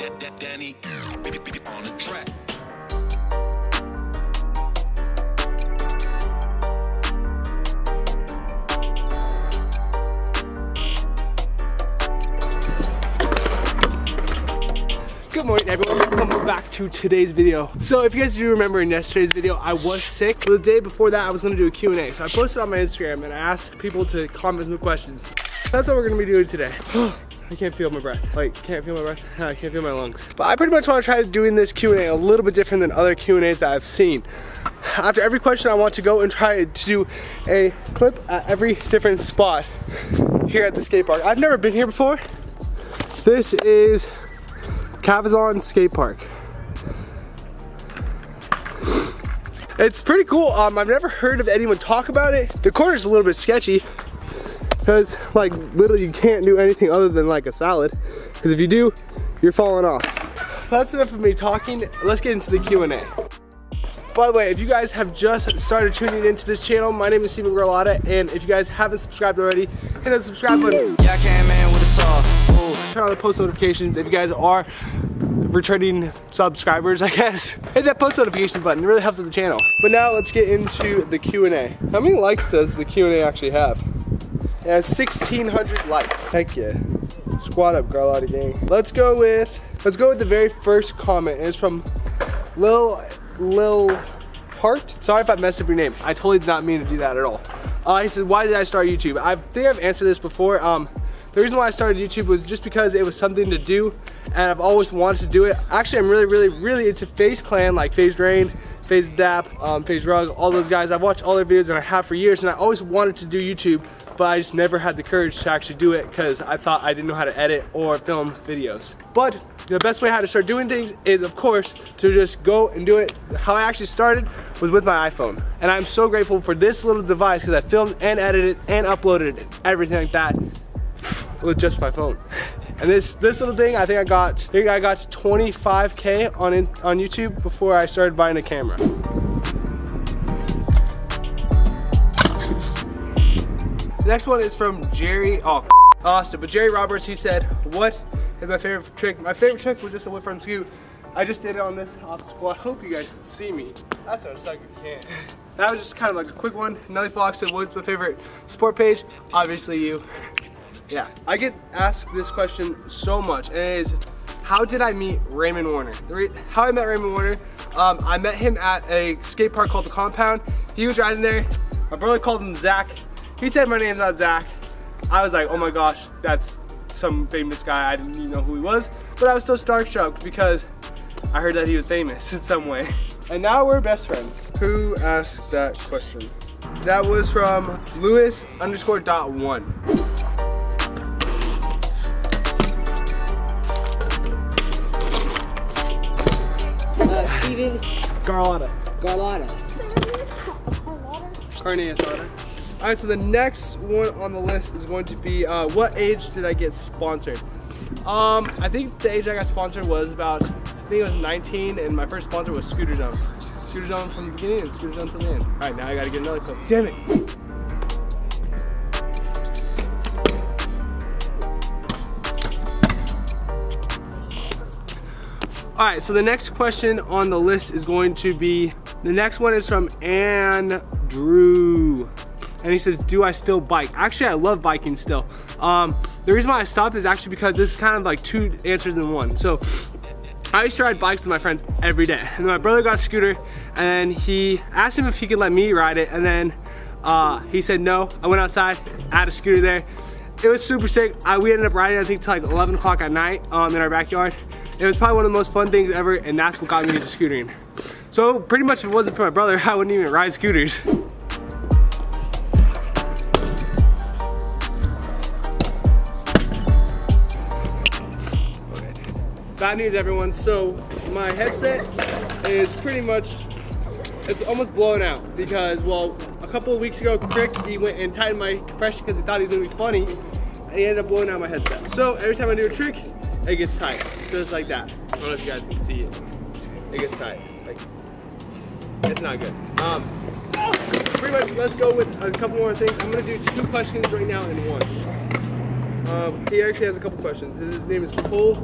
Danny on the track. Good morning everyone, welcome back to today's video. So if you guys do remember in yesterday's video, I was sick. So the day before that I was gonna do a Q&A. So I posted on my Instagram and I asked people to comment some questions. That's what we're gonna be doing today. I can't feel my breath. Like, can't feel my breath? I can't feel my lungs. But I pretty much wanna try doing this Q&A a little bit different than other Q&As that I've seen. After every question I want to go and try to do a clip at every different spot here at the skate park. I've never been here before. This is Cavazon Skate Park. It's pretty cool. I've never heard of anyone talk about it. The corner's a little bit sketchy because like literally you can't do anything other than like a salad, because if you do, you're falling off. That's enough of me talking. Let's get into the Q&A. By the way, if you guys have just started tuning into this channel, my name is Garlatta, and if you guys haven't subscribed already, hit that subscribe button. Yeah, I came in with a saw. Turn on the post notifications. If you guys are returning subscribers, I guess, hit that post notification button. It really helps with the channel. But now let's get into the Q&A. How many likes does the Q&A actually have? It has 1,600 likes. Heck yeah. Squad up, Garlatta gang. Let's go with the very first comment. It's from Lil Hart. Sorry if I messed up your name. I totally did not mean to do that at all. He said, why did I start YouTube? I think I've answered this before. The reason why I started YouTube was just because it was something to do, and I've always wanted to do it. Actually, I'm really into FaZe Clan, like FaZe Rain, FaZe Dap, FaZe Rug, all those guys. I've watched all their videos and I have for years, and I always wanted to do YouTube, but I just never had the courage to actually do it because I thought I didn't know how to edit or film videos. But the best way how to start doing things is, of course, to just go and do it. How I actually started was with my iPhone, and I'm so grateful for this little device because I filmed and edited and uploaded it, everything like that with just my phone. And this little thing, I think I got 25K on YouTube before I started buying a camera. The next one is from Jerry Austin, but Jerry Roberts. He said, what is my favorite trick? My favorite trick was just a whip front scoot. I just did it on this obstacle. I hope you guys can see me. That's gonna suck if you can't. That was just kind of like a quick one. Nelly Fox said, what's my favorite sport page? Obviously you. Yeah, I get asked this question so much, and it is, how did I meet Raymond Warner? How I met Raymond Warner, I met him at a skate park called The Compound. He was riding there. My brother called him Zach. He said my name's not Zach. I was like, oh my gosh, that's some famous guy. I didn't even know who he was, but I was still starstruck because I heard that he was famous in some way. And now we're best friends. Who asked that question? That was from Lewis_.1. Steven Garlatta. Carneus Otter. Alright, so the next one on the list is going to be what age did I get sponsored? I think the age I got sponsored was about, I think it was 19, and my first sponsor was Scooter Zone. Scooter Zone from the beginning and Scooter Zone till the end. Alright, now I gotta get another clip. Damn it! Alright, so the next question on the list is going to be, the next one is from Andrew. And he says, do I still bike? Actually, I love biking still. The reason why I stopped is actually because this is kind of like two answers in one. So I used to ride bikes with my friends every day. And then my brother got a scooter, and he asked him if he could let me ride it. And then he said no. I went outside, I had a scooter there. It was super sick. We ended up riding, I think, till like 11 o'clock at night in our backyard. It was probably one of the most fun things ever, and that's what got me into scootering. So pretty much if it wasn't for my brother, I wouldn't even ride scooters. Bad news, everyone. So my headset is pretty much, it's almost blown out because, well, a couple of weeks ago, he went and tightened my compression because he thought he was gonna be funny, and he ended up blowing out my headset. So every time I do a trick, it gets tight, just like that. I don't know if you guys can see it. It gets tight. Like, it's not good. Pretty much, let's go with a couple more things. I'm gonna do 2 questions right now in one. He actually has a couple questions. His name is Cole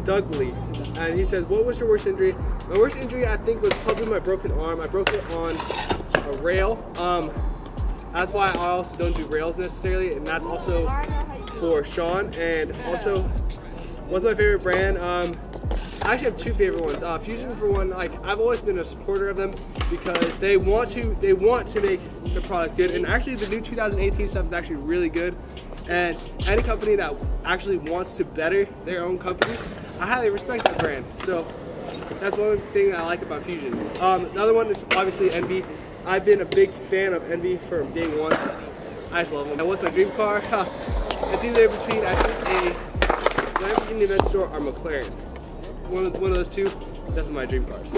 Dudley. and he says, what was your worst injury? My worst injury, I think, was probably my broken arm. I broke it on a rail. That's why I also don't do rails necessarily, and that's also for Sean. And also, what's my favorite brand? I actually have two favorite ones. Fusion, for one, like, I've always been a supporter of them because they want to make the product good. And actually, the new 2018 stuff is actually really good. And any company that actually wants to better their own company, I highly respect that brand. So that's one thing that I like about Fusion. The other one is obviously Envy. I've been a big fan of Envy from day one. I just love them. And what's my dream car? It's either between, I think, a Lamborghini Aventador or McLaren. One of those two, definitely my dream cars.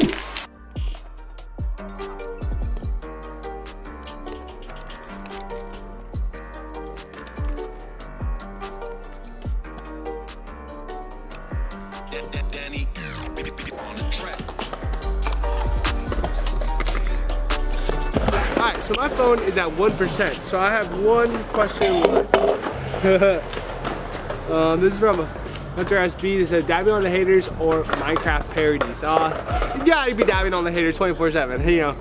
Danny on the track. Alright, so my phone is at 1%, so I have one question left. This is from Hunter SB that says, dabbing on the haters or Minecraft parodies. You gotta be dabbing on the haters 24/7, you know.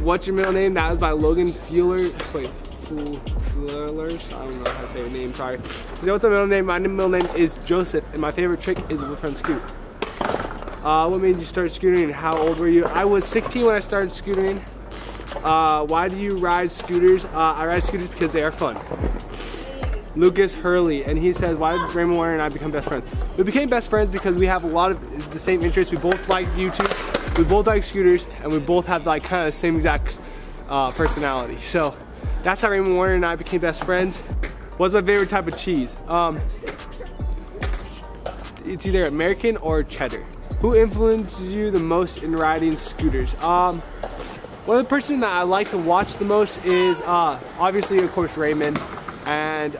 What's your middle name? That was by Logan Fueler. Wait, Fuelers? I don't know how to say your name, sorry. What's my middle name? My middle name is Joseph, and my favorite trick is with friend Scoot. What made you start scootering, and how old were you? I was 16 when I started scootering. Why do you ride scooters? I ride scooters because they are fun. Lucas Hurley, and he says, why did Raymond Warner and I become best friends? We became best friends because we have a lot of the same interests. We both like YouTube, we both like scooters, and we both have like kind of the same exact personality. So that's how Raymond Warner and I became best friends. What's my favorite type of cheese? It's either American or cheddar. Who influenced you the most in riding scooters? One of the person that I like to watch the most is obviously, of course, Raymond. And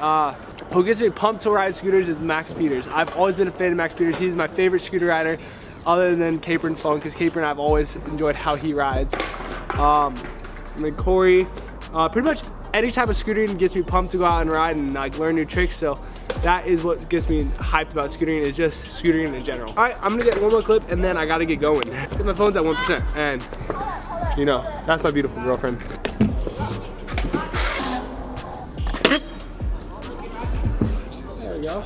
who gets me pumped to ride scooters is Max Peters. I've always been a fan of Max Peters. He's my favorite scooter rider other than Capron Phone, because Capron, I've always enjoyed how he rides. And then Corey, pretty much any type of scootering gets me pumped to go out and ride and like learn new tricks. So that is what gets me hyped about scootering, is just scootering in general. All right, I'm gonna get one more clip and then I gotta get going. My phone's at 1%, and you know, that's my beautiful girlfriend. There we go.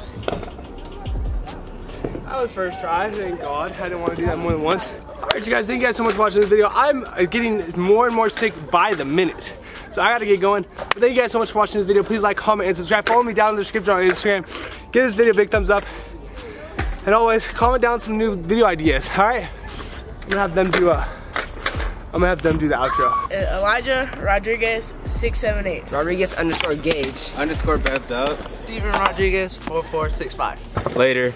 That was first try, thank God. I didn't want to do that more than once. Alright, you guys, thank you guys so much for watching this video. I'm getting more and more sick by the minute, so I gotta get going. But thank you guys so much for watching this video. Please like, comment, and subscribe. Follow me down in the description on Instagram. Give this video a big thumbs up. And always, comment down some new video ideas, alright? I'm gonna have them do the outro. Elijah Rodriguez 678. Rodriguez _Gage _Bevd up. Steven Rodriguez 4465. Later.